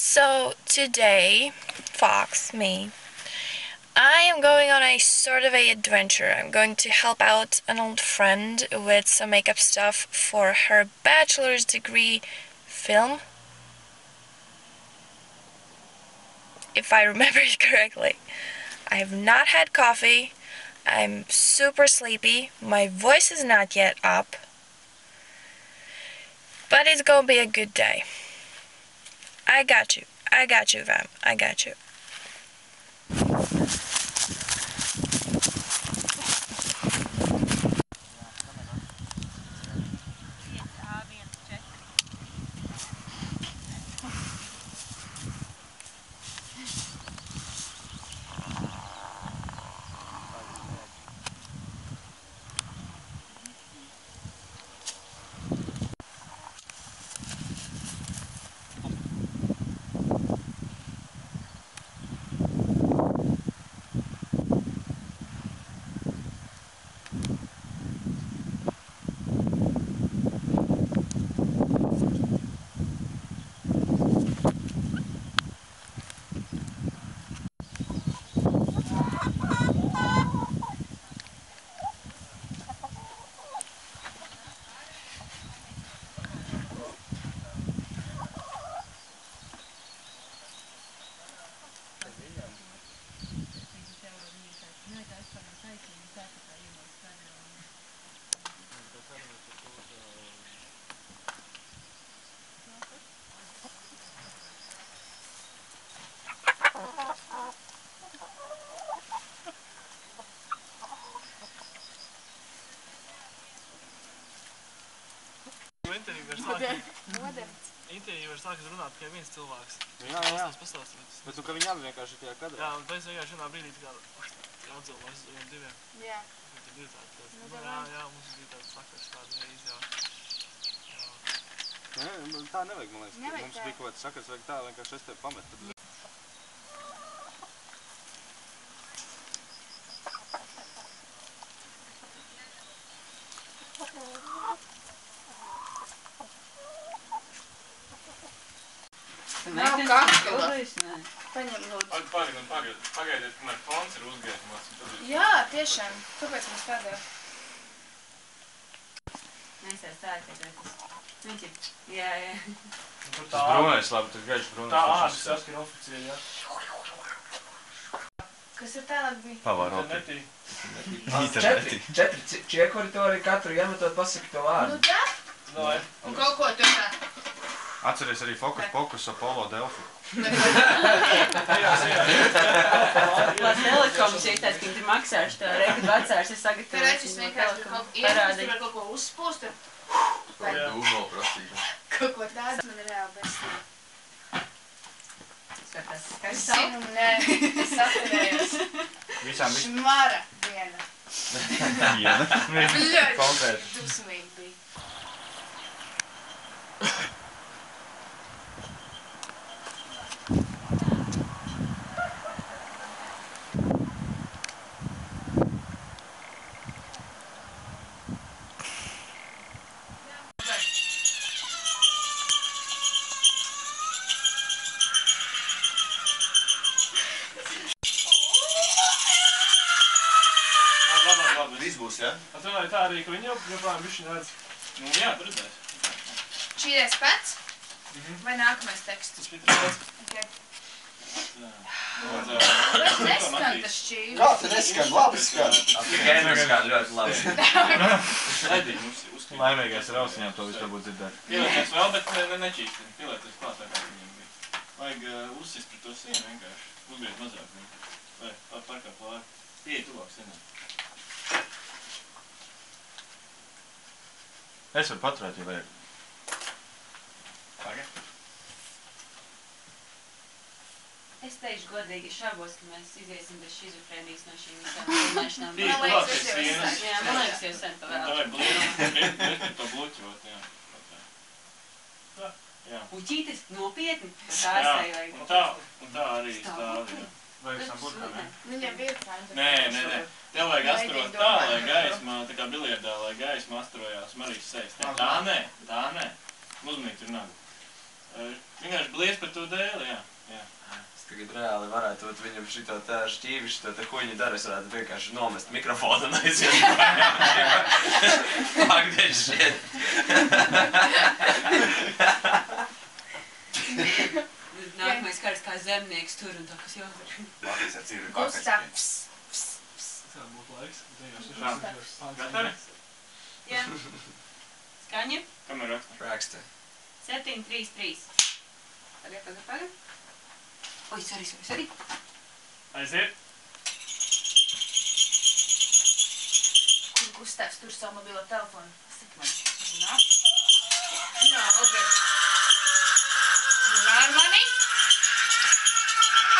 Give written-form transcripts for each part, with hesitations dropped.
So today, me, I am going on a sort of a adventure. I'm going to help out an old friend with some makeup stuff for her bachelor's degree film. If I remember it correctly. I have not had coffee. I'm super sleepy. My voice is not yet up. But it's gonna be a good day. I got you, fam. I got you. Interviju var sākas runāt tikai viens cilvēks. Jā. Pastāstīt. Bet tu, ka viņam vienkārši tajā kadrā? Jā, un pēc vienkārši vienā brīdī tā kā atzīmēs vieniem diviem. Jā. Tad ir tāds, jā, mums bija tāds sakars kādu reizi, jā. Tā nevajag, man liekas, ka mums bija kaut kāds sakars, vajag tā, vienkārši es tevi pametu. Nav kakla. Paņem lūdzu. Pagaidiet, kamēr fons ir uzgaidumās. Jā, tiešām. Kāpēc mums tādēļ? Mēs jau stāstījām. Viņš ir, jā. Tas brūnais, labi, tas gaišs brūnais. Tā ādas saskara oficiāli, jā. Kas ir tālāk bija? Pavaroti. Internetī. Četri čiekoritori katru iemetot pasaka to vārdu. Nu tā? Un kaut ko tur tā. Atceries arī Fokus Pokus Apollo Delfi. Lās telekomus iestāds, ka viņi maksājuši tā rekord vecārs, es sagatavoju. Tur redz, es vienkārši iespūstu vai kaut ko uzspūstu. Vai dūmo prasība. Kaut ko tādu man ir reāli besnīgi. Skatās, Es zinu, nē, es atcerējos. Visām Šmara viena. viena. Bļaļ, Konkrēti. dusmīgi bija. Viss būs, jā? Atrunāju tā arī, ka viņi joprojām bišķi redz. Nu jā, redzēs. Šīdais pats? Vai nākamais teksts? Tas bija tāds. Okay. Tas Neskan tas šķīvi. Kā te neskan? Labi skan. Tikai neskan ļoti labi. Edī mums ir uzskatīt. Laimīgais ar ausiņām to visu varbūt dzirdēt. Pielieties vēl, bet nečīkstini. Pielieties klātā, kā viņiem bija. Vajag uzsist pret to sienu vienkārši. Uzgriezt mazāk viņu. Vai, tā kā plāri. Pieeja tuvāk sienā. Es varu paturēt, ja vajag. Pagaid. Es teikšu godīgi šaubos, ka mēs iziesim bez šizofrēnijas no šīm visām runāšanām. Pieeja tuvāk pie sienas. Jā, man liekas, jau sen pavēl. Tā vajag bliet to bloķot, jā. Jā. Puķītis nopietni, tā Jā, vajag. un tā arī stāv, jā. Vai visām burkām, jā? Viņam bija fanta. Nē. Tev vajag astrot tā, lai gaisma, tā kā biljardā, lai gaisma astrojās Marijas sejas. Tā nē. Uzmanīgi tur nav. Vienkārši Paldies par to dēli, jā. Es tagad reāli varētu ot viņam šito te šķīvi, šito te huņu dara, es varētu vienkārši nomest mikrofonu un aiziet projām. Fuck that shit. Nākamais kāds kā zemnieks tur un tā, kas jādara. Latvijas ar cīru Gustavs. Tā būtu laiks. Gatavi? Jā. Skaņa? Kamēr raksta? Raksta. 7, 3, 3. Pagaid. Oi, sorry. Aiziet. Kur Gustavs tur savu mobilo telefonu? Saki man. Nā. Jā, labi. Runā ar mani.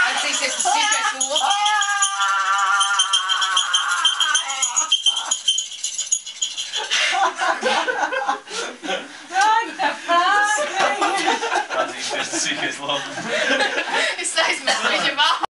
Atcīsies uz šīpēs lopu. Atzīsties, tas īkais labi. Es aizmetu viņa vārdu.